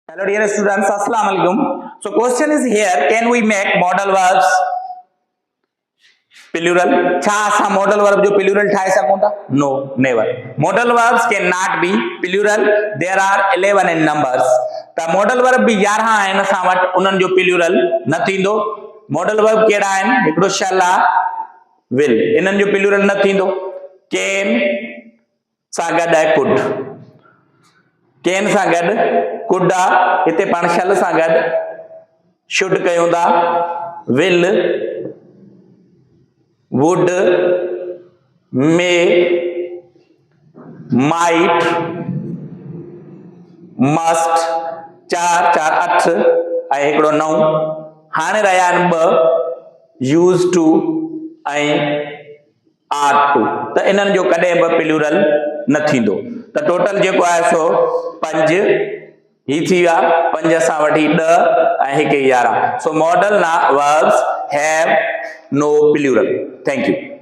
Hello dear students, Assalamu alaikum. So question is here, can we make modal verbs plural? छा असा modal verb जो plural ठाए सकूं था? No, never. Modal verbs cannot be plural. There are 11 in numbers. त modal verb भी 11 आहिनि असां वटि, उन्हनि जो plural न थींदो. Modal verb कहिड़ा आहिनि? हिकिड़ो shall आहे, will. इन्हनि जो plural न थींदो. Can सां गॾु आहे could. कैन सां गॾु कुड आहे, हिते पाण शल सां गॾु शुड कयूं था, will, would, may, might, must, 4 4 8 ऐं हिकिड़ो 9. हाणे रहिया आहिनि 2, यूज़ टू ऐं आर टू. त इन्हनि जो कॾहिं बि प्लूरल न थींदो. त टोटल जेको आहे सो 5 ही थी विया, 5 सां वठी 10 ऐं 1 11. सो model verbs have no plural. Thank you.